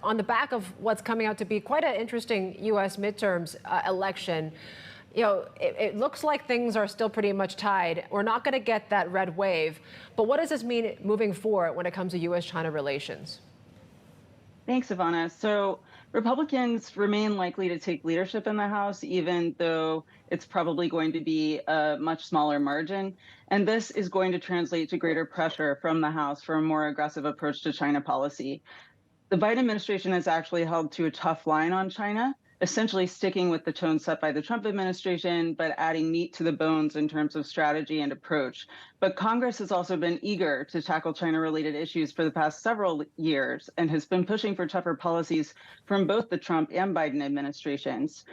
On the back of what's coming out to be quite an interesting U.S. midterms election, it looks like things are still pretty much tied. We're not going to get that red wave. But what does this mean moving forward when it comes to U.S.-China relations? Thanks, Ivana. So Republicans remain likely to take leadership in the House, even though it's probably going to be a much smaller margin. And this is going to translate to greater pressure from the House for a more aggressive approach to China policy. The Biden administration has actually held to a tough line on China, essentially sticking with the tone set by the Trump administration, but adding meat to the bones in terms of strategy and approach. But Congress has also been eager to tackle China-related issues for the past several years and has been pushing for tougher policies from both the Trump and Biden administrations.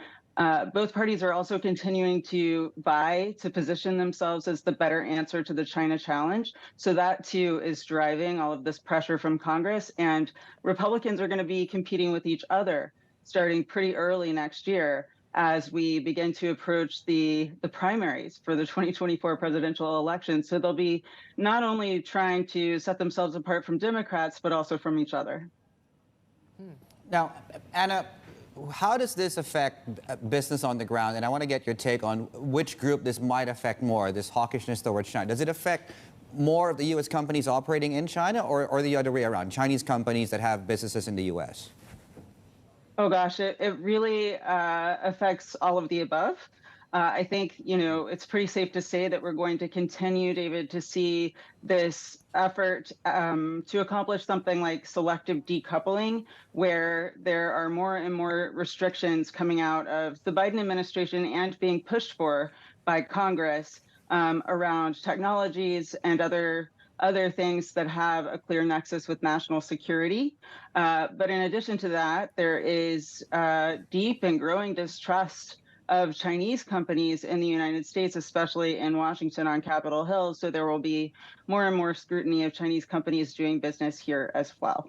Both parties are also continuing to vie to position themselves as the better answer to the China challenge. So that, too, is driving all of this pressure from Congress. And Republicans are going to be competing with each other starting pretty early next year as we begin to approach the primaries for the 2024 presidential election. So they'll be not only trying to set themselves apart from Democrats, but also from each other. Now, Anna, how does this affect business on the ground? And I want to get your take on which group this might affect more, this hawkishness towards China. Does it affect more of the U.S. companies operating in China or the other way around, Chinese companies that have businesses in the U.S.? Oh, gosh, it really affects all of the above. I think, it's pretty safe to say that we're going to continue, David, to see this effort to accomplish something like selective decoupling, where there are more and more restrictions coming out of the Biden administration and being pushed for by Congress around technologies and other things that have a clear nexus with national security. But in addition to that, there is deep and growing distrust of Chinese companies in the United States, especially in Washington on Capitol Hill. So there will be more and more scrutiny of Chinese companies doing business here as well.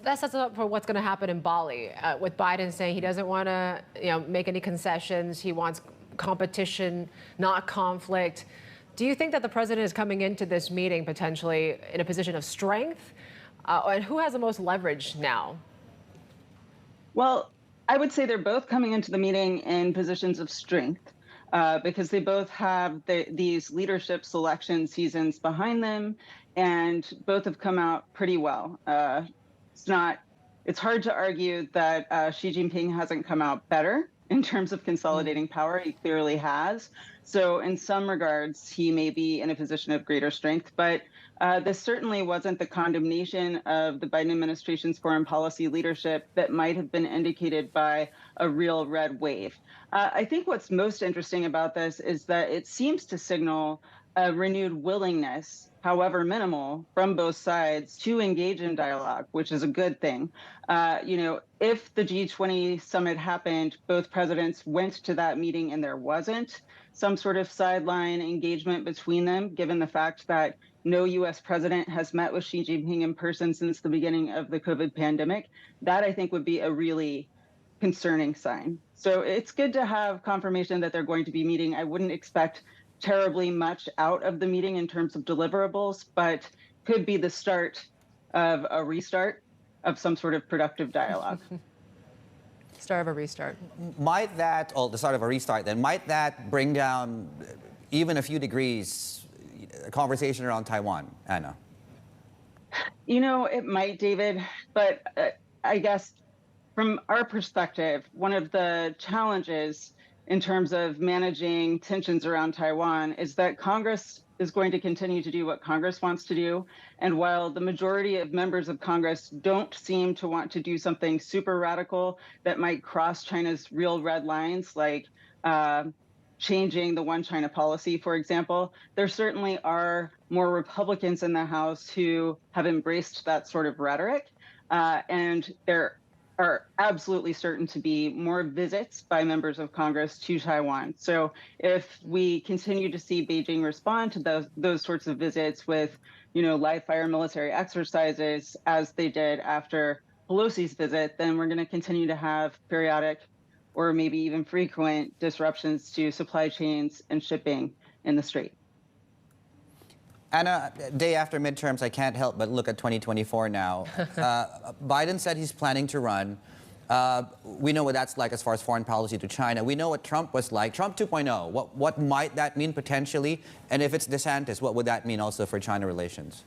That sets up for what's going to happen in Bali, with Biden saying he doesn't want to make any concessions. He wants competition, not conflict. Do you think that the president is coming into this meeting potentially in a position of strength? And who has the most leverage now? Well, I would say they're both coming into the meeting in positions of strength because they both have these leadership selection seasons behind them, and both have come out pretty well. It's hard to argue that Xi Jinping hasn't come out better in terms of consolidating power. He clearly has. So in some regards, he may be in a position of greater strength, but this certainly wasn't the condemnation of the Biden administration's foreign policy leadership that might have been indicated by a real red wave. I think what's most interesting about this is that it seems to signal a renewed willingness, however minimal, from both sides to engage in dialogue, which is a good thing. If the G20 summit happened, both presidents went to that meeting and there wasn't some sort of sideline engagement between them, given the fact that no U.S. president has met with Xi Jinping in person since the beginning of the COVID pandemic, that I think would be a really concerning sign. So it's good to have confirmation that they're going to be meeting. I wouldn't expect terribly much out of the meeting in terms of deliverables, but could be the start of a restart of some sort of productive dialogue. Start of a restart. Might that, or the start of a restart then, might that bring down even a few degrees a conversation around Taiwan, Anna? It might, David, but I guess from our perspective, one of the challenges in terms of managing tensions around Taiwan is that Congress is going to continue to do what Congress wants to do. And while the majority of members of Congress don't seem to want to do something super radical that might cross China's real red lines, like changing the one China policy, for example, there certainly are more Republicans in the House who have embraced that sort of rhetoric. And there are absolutely certain to be more visits by members of Congress to Taiwan. So if we continue to see Beijing respond to those sorts of visits with, live fire military exercises, as they did after Pelosi's visit, then we're going to continue to have periodic or maybe even frequent disruptions to supply chains and shipping in the Strait. Anna, day after midterms, I can't help but look at 2024 now. Biden said he's planning to run. We know what that's like as far as foreign policy to China. We know what Trump was like. Trump 2.0, what might that mean potentially? And if it's DeSantis, what would that mean also for China relations?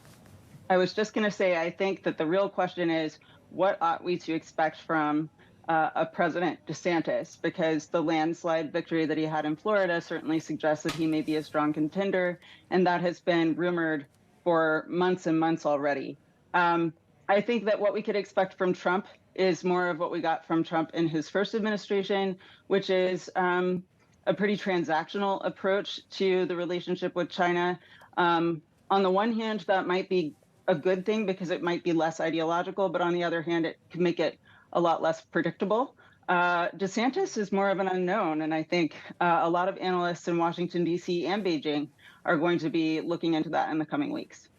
I was just going to say, I think that the real question is, what ought we to expect from a President DeSantis? Because the landslide victory that he had in Florida certainly suggests that he may be a strong contender, and that has been rumored for months and months already. I think that what we could expect from Trump is more of what we got from Trump in his first administration, which is a pretty transactional approach to the relationship with China. On the one hand, that might be a good thing because it might be less ideological, but on the other hand, it can make it a lot less predictable. DeSantis is more of an unknown, and I think a lot of analysts in Washington, D.C. and Beijing are going to be looking into that in the coming weeks.